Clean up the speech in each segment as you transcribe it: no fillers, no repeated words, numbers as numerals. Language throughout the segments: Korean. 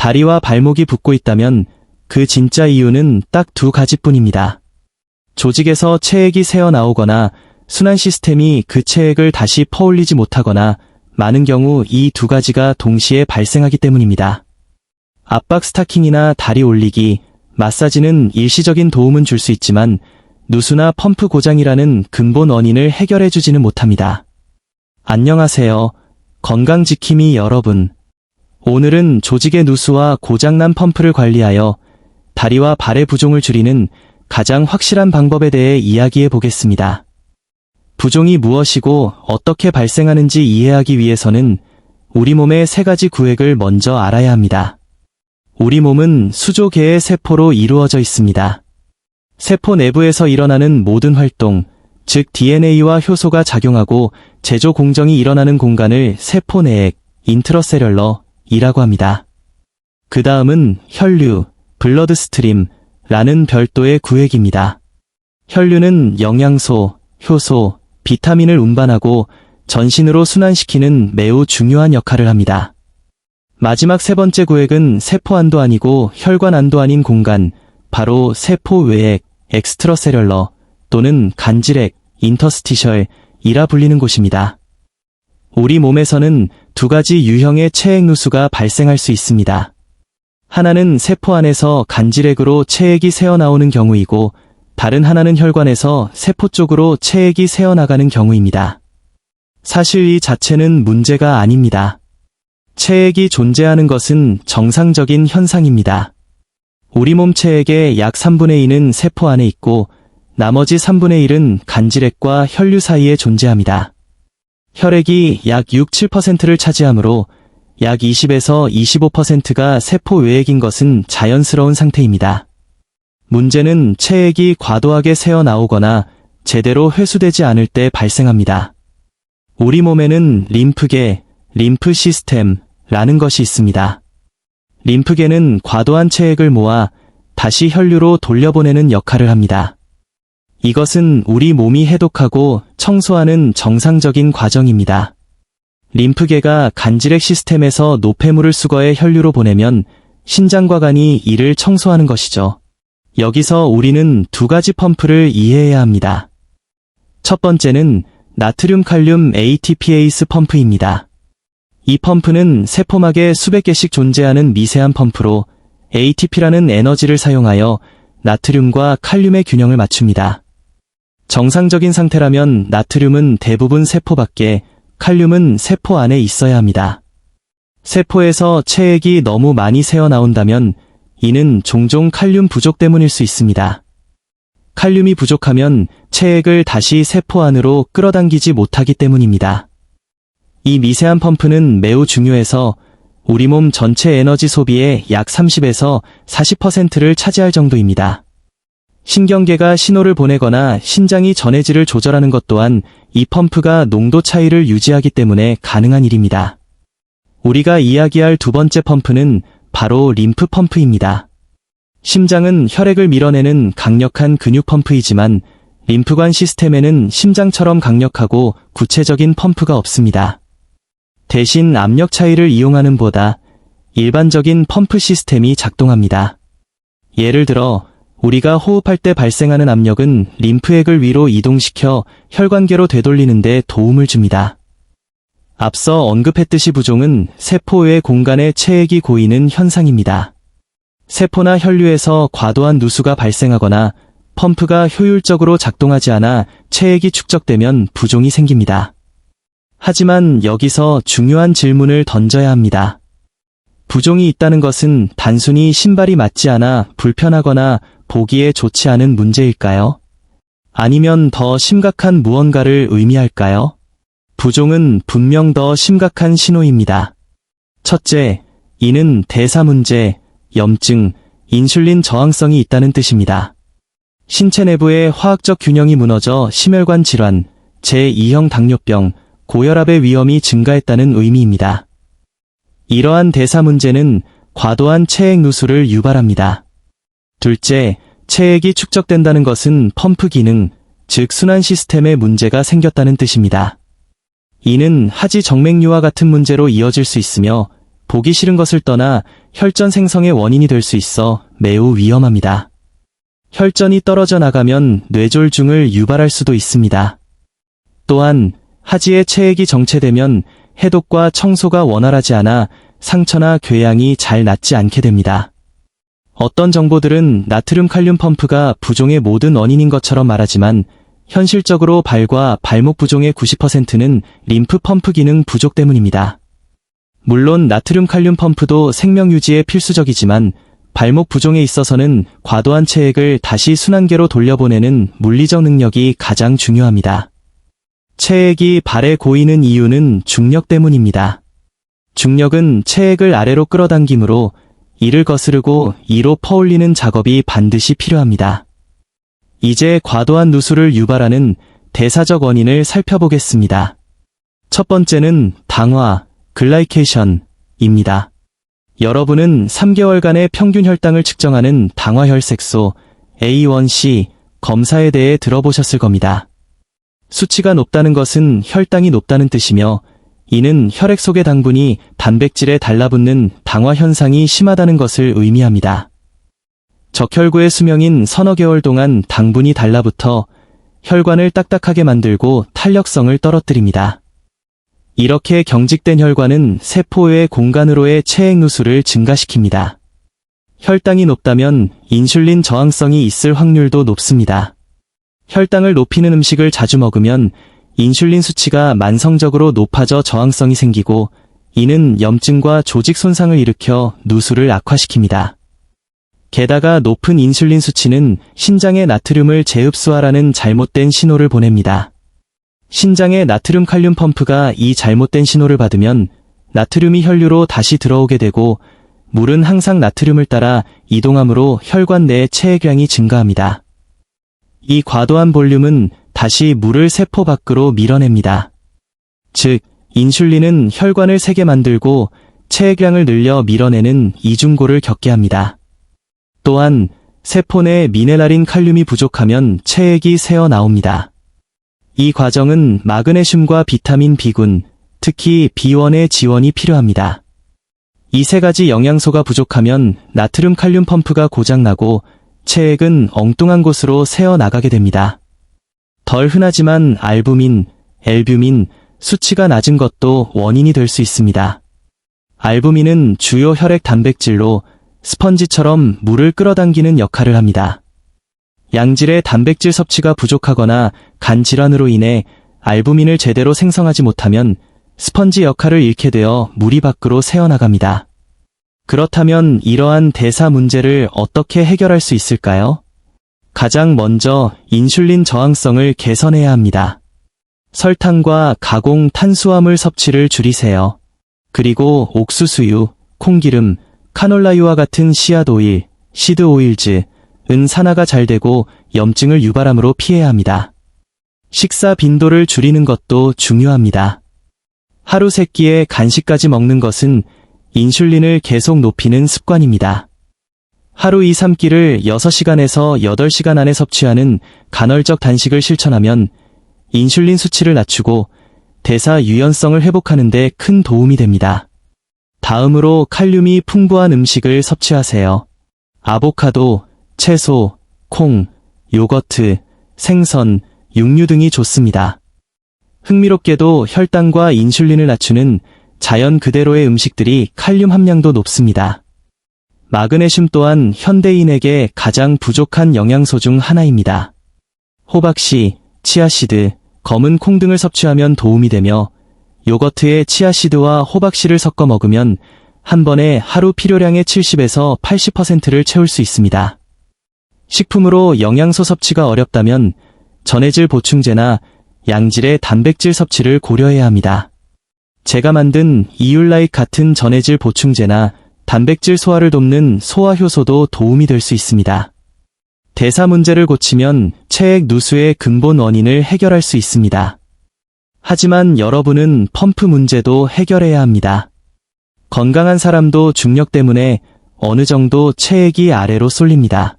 다리와 발목이 붓고 있다면 그 진짜 이유는 딱 두 가지뿐입니다. 조직에서 체액이 새어나오거나 순환 시스템이 그 체액을 다시 퍼올리지 못하거나 많은 경우 이 두 가지가 동시에 발생하기 때문입니다. 압박 스타킹이나 다리 올리기, 마사지는 일시적인 도움은 줄 수 있지만 누수나 펌프 고장이라는 근본 원인을 해결해주지는 못합니다. 안녕하세요. 건강지킴이 여러분. 오늘은 조직의 누수와 고장난 펌프를 관리하여 다리와 발의 부종을 줄이는 가장 확실한 방법에 대해 이야기해 보겠습니다. 부종이 무엇이고 어떻게 발생하는지 이해하기 위해서는 우리 몸의 세 가지 구획을 먼저 알아야 합니다. 우리 몸은 수조 개의 세포로 이루어져 있습니다. 세포 내부에서 일어나는 모든 활동, 즉 DNA와 효소가 작용하고 제조 공정이 일어나는 공간을 세포 내액, 인트러셀룰러이라고 합니다. 그 다음은 혈류, 블러드스트림라는 별도의 구획입니다. 혈류는 영양소, 효소, 비타민을 운반하고 전신으로 순환시키는 매우 중요한 역할을 합니다. 마지막 세 번째 구획은 세포 안도 아니고 혈관 안도 아닌 공간, 바로 세포 외액, 엑스트라셀룰러 또는 간질액, 인터스티셜이라 불리는 곳입니다. 우리 몸에서는 두 가지 유형의 체액 누수가 발생할 수 있습니다. 하나는 세포 안에서 간질액으로 체액이 새어나오는 경우이고 다른 하나는 혈관에서 세포 쪽으로 체액이 새어나가는 경우입니다. 사실 이 자체는 문제가 아닙니다. 체액이 존재하는 것은 정상적인 현상입니다. 우리 몸 체액의 약 3분의 2는 세포 안에 있고 나머지 3분의 1은 간질액과 혈류 사이에 존재합니다. 혈액이 약 6-7%를 차지하므로 약 20에서 25%가 세포 외액인 것은 자연스러운 상태입니다. 문제는 체액이 과도하게 새어나오거나 제대로 회수되지 않을 때 발생합니다. 우리 몸에는 림프계, 림프 시스템라는 것이 있습니다. 림프계는 과도한 체액을 모아 다시 혈류로 돌려보내는 역할을 합니다. 이것은 우리 몸이 해독하고 청소하는 정상적인 과정입니다. 림프계가 간질액 시스템에서 노폐물을 수거해 혈류로 보내면 신장과 간이 이를 청소하는 것이죠. 여기서 우리는 두 가지 펌프를 이해해야 합니다. 첫 번째는 나트륨 칼륨 ATPase 펌프입니다. 이 펌프는 세포막에 수백 개씩 존재하는 미세한 펌프로 ATP라는 에너지를 사용하여 나트륨과 칼륨의 균형을 맞춥니다. 정상적인 상태라면 나트륨은 대부분 세포 밖에, 칼륨은 세포 안에 있어야 합니다. 세포에서 체액이 너무 많이 새어나온다면 이는 종종 칼륨 부족 때문일 수 있습니다. 칼륨이 부족하면 체액을 다시 세포 안으로 끌어당기지 못하기 때문입니다. 이 미세한 펌프는 매우 중요해서 우리 몸 전체 에너지 소비의 약 30에서 40%를 차지할 정도입니다. 신경계가 신호를 보내거나 신장이 전해질을 조절하는 것 또한 이 펌프가 농도 차이를 유지하기 때문에 가능한 일입니다. 우리가 이야기할 두 번째 펌프는 바로 림프 펌프입니다. 심장은 혈액을 밀어내는 강력한 근육 펌프이지만 림프관 시스템에는 심장처럼 강력하고 구체적인 펌프가 없습니다. 대신 압력 차이를 이용하는 보다 일반적인 펌프 시스템이 작동합니다. 예를 들어 우리가 호흡할 때 발생하는 압력은 림프액을 위로 이동시켜 혈관계로 되돌리는 데 도움을 줍니다. 앞서 언급했듯이 부종은 세포 외 공간에 체액이 고이는 현상입니다. 세포나 혈류에서 과도한 누수가 발생하거나 펌프가 효율적으로 작동하지 않아 체액이 축적되면 부종이 생깁니다. 하지만 여기서 중요한 질문을 던져야 합니다. 부종이 있다는 것은 단순히 신발이 맞지 않아 불편하거나 보기에 좋지 않은 문제일까요? 아니면 더 심각한 무언가를 의미할까요? 부종은 분명 더 심각한 신호입니다. 첫째, 이는 대사 문제, 염증, 인슐린 저항성이 있다는 뜻입니다. 신체 내부의 화학적 균형이 무너져 심혈관 질환, 제2형 당뇨병, 고혈압의 위험이 증가했다는 의미입니다. 이러한 대사 문제는 과도한 체액 누수를 유발합니다. 둘째, 체액이 축적된다는 것은 펌프 기능, 즉 순환 시스템에 문제가 생겼다는 뜻입니다. 이는 하지 정맥류와 같은 문제로 이어질 수 있으며 보기 싫은 것을 떠나 혈전 생성의 원인이 될 수 있어 매우 위험합니다. 혈전이 떨어져 나가면 뇌졸중을 유발할 수도 있습니다. 또한 하지에 체액이 정체되면 해독과 청소가 원활하지 않아 상처나 궤양이 잘 낫지 않게 됩니다. 어떤 정보들은 나트륨 칼륨 펌프가 부종의 모든 원인인 것처럼 말하지만 현실적으로 발과 발목 부종의 90%는 림프 펌프 기능 부족 때문입니다. 물론 나트륨 칼륨 펌프도 생명 유지에 필수적이지만 발목 부종에 있어서는 과도한 체액을 다시 순환계로 돌려보내는 물리적 능력이 가장 중요합니다. 체액이 발에 고이는 이유는 중력 때문입니다. 중력은 체액을 아래로 끌어당기므로 이를 거스르고 이로 퍼올리는 작업이 반드시 필요합니다. 이제 과도한 누수를 유발하는 대사적 원인을 살펴보겠습니다. 첫 번째는 당화, 글라이케이션입니다. 여러분은 3개월간의 평균 혈당을 측정하는 당화혈색소 A1C 검사에 대해 들어보셨을 겁니다. 수치가 높다는 것은 혈당이 높다는 뜻이며 이는 혈액 속의 당분이 단백질에 달라붙는 당화 현상이 심하다는 것을 의미합니다. 적혈구의 수명인 서너 개월 동안 당분이 달라붙어 혈관을 딱딱하게 만들고 탄력성을 떨어뜨립니다. 이렇게 경직된 혈관은 세포의 공간으로의 체액 누수를 증가시킵니다. 혈당이 높다면 인슐린 저항성이 있을 확률도 높습니다. 혈당을 높이는 음식을 자주 먹으면 인슐린 수치가 만성적으로 높아져 저항성이 생기고 이는 염증과 조직 손상을 일으켜 누수를 악화시킵니다. 게다가 높은 인슐린 수치는 신장의 나트륨을 재흡수하라는 잘못된 신호를 보냅니다. 신장의 나트륨 칼륨 펌프가 이 잘못된 신호를 받으면 나트륨이 혈류로 다시 들어오게 되고 물은 항상 나트륨을 따라 이동하므로 혈관 내의 체액량이 증가합니다. 이 과도한 볼륨은 다시 물을 세포 밖으로 밀어냅니다. 즉, 인슐린은 혈관을 세게 만들고 체액량을 늘려 밀어내는 이중고를 겪게 합니다. 또한 세포 내 미네랄인 칼륨이 부족하면 체액이 새어 나옵니다. 이 과정은 마그네슘과 비타민 B군, 특히 B1의 지원이 필요합니다. 이 세 가지 영양소가 부족하면 나트륨 칼륨 펌프가 고장나고 체액은 엉뚱한 곳으로 새어 나가게 됩니다. 덜 흔하지만 알부민, 엘뷰민, 수치가 낮은 것도 원인이 될 수 있습니다. 알부민은 주요 혈액 단백질로 스펀지처럼 물을 끌어당기는 역할을 합니다. 양질의 단백질 섭취가 부족하거나 간 질환으로 인해 알부민을 제대로 생성하지 못하면 스펀지 역할을 잃게 되어 물이 밖으로 새어나갑니다. 그렇다면 이러한 대사 문제를 어떻게 해결할 수 있을까요? 가장 먼저 인슐린 저항성을 개선해야 합니다. 설탕과 가공 탄수화물 섭취를 줄이세요. 그리고 옥수수유, 콩기름, 카놀라유와 같은 씨앗 오일, 시드 오일즈, 은 산화가 잘 되고 염증을 유발하므로 피해야 합니다. 식사 빈도를 줄이는 것도 중요합니다. 하루 3끼에 간식까지 먹는 것은 인슐린을 계속 높이는 습관입니다. 하루 2, 3끼를 6시간에서 8시간 안에 섭취하는 간헐적 단식을 실천하면 인슐린 수치를 낮추고 대사 유연성을 회복하는 데 큰 도움이 됩니다. 다음으로 칼륨이 풍부한 음식을 섭취하세요. 아보카도, 채소, 콩, 요거트, 생선, 육류 등이 좋습니다. 흥미롭게도 혈당과 인슐린을 낮추는 자연 그대로의 음식들이 칼륨 함량도 높습니다. 마그네슘 또한 현대인에게 가장 부족한 영양소 중 하나입니다. 호박씨, 치아씨드, 검은 콩 등을 섭취하면 도움이 되며 요거트에 치아씨드와 호박씨를 섞어 먹으면 한 번에 하루 필요량의 70에서 80%를 채울 수 있습니다. 식품으로 영양소 섭취가 어렵다면 전해질 보충제나 양질의 단백질 섭취를 고려해야 합니다. 제가 만든 이율라이트 같은 전해질 보충제나 단백질 소화를 돕는 소화효소도 도움이 될 수 있습니다. 대사 문제를 고치면 체액 누수의 근본 원인을 해결할 수 있습니다. 하지만 여러분은 펌프 문제도 해결해야 합니다. 건강한 사람도 중력 때문에 어느 정도 체액이 아래로 쏠립니다.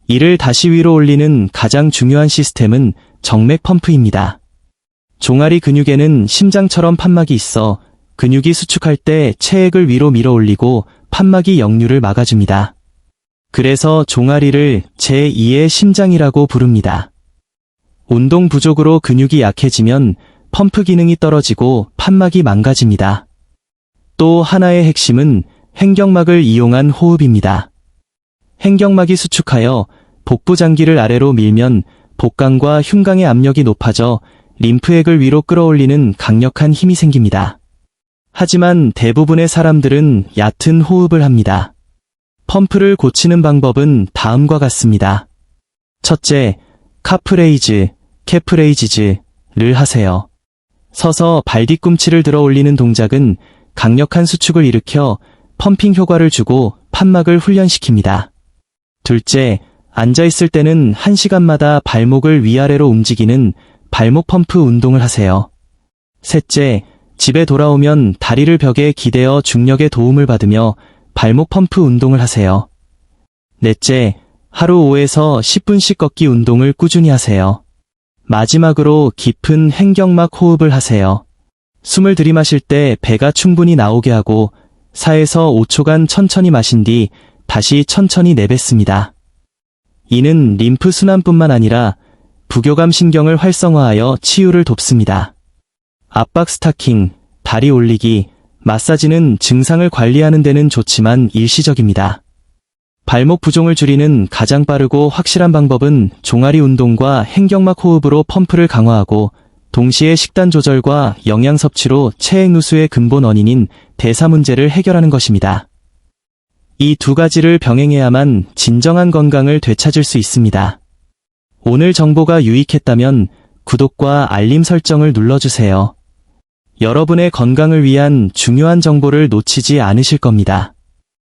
이를 다시 위로 올리는 가장 중요한 시스템은 정맥 펌프입니다. 종아리 근육에는 심장처럼 판막이 있어 근육이 수축할 때 체액을 위로 밀어 올리고 판막이 역류를 막아줍니다. 그래서 종아리를 제2의 심장이라고 부릅니다. 운동 부족으로 근육이 약해지면 펌프 기능이 떨어지고 판막이 망가집니다. 또 하나의 핵심은 행경막을 이용한 호흡입니다. 행경막이 수축하여 복부 장기를 아래로 밀면 복강과 흉강의 압력이 높아져 림프액을 위로 끌어올리는 강력한 힘이 생깁니다. 하지만 대부분의 사람들은 얕은 호흡을 합니다. 펌프를 고치는 방법은 다음과 같습니다. 첫째, 카프레이즈, 캐프레이지즈를 하세요. 서서 발 뒤꿈치를 들어 올리는 동작은 강력한 수축을 일으켜 펌핑 효과를 주고 판막을 훈련시킵니다. 둘째, 앉아있을 때는 1시간마다 발목을 위아래로 움직이는 발목 펌프 운동을 하세요. 셋째, 집에 돌아오면 다리를 벽에 기대어 중력의 도움을 받으며 발목 펌프 운동을 하세요. 넷째, 하루 5에서 10분씩 걷기 운동을 꾸준히 하세요. 마지막으로 깊은 행경막 호흡을 하세요. 숨을 들이마실 때 배가 충분히 나오게 하고 4에서 5초간 천천히 마신 뒤 다시 천천히 내뱉습니다. 이는 림프 순환뿐만 아니라 부교감 신경을 활성화하여 치유를 돕습니다. 압박 스타킹, 다리 올리기, 마사지는 증상을 관리하는 데는 좋지만 일시적입니다. 발목 부종을 줄이는 가장 빠르고 확실한 방법은 종아리 운동과 행경막 호흡으로 펌프를 강화하고 동시에 식단 조절과 영양 섭취로 체액 누수의 근본 원인인 대사 문제를 해결하는 것입니다. 이 두 가지를 병행해야만 진정한 건강을 되찾을 수 있습니다. 오늘 정보가 유익했다면 구독과 알림 설정을 눌러주세요. 여러분의 건강을 위한 중요한 정보를 놓치지 않으실 겁니다.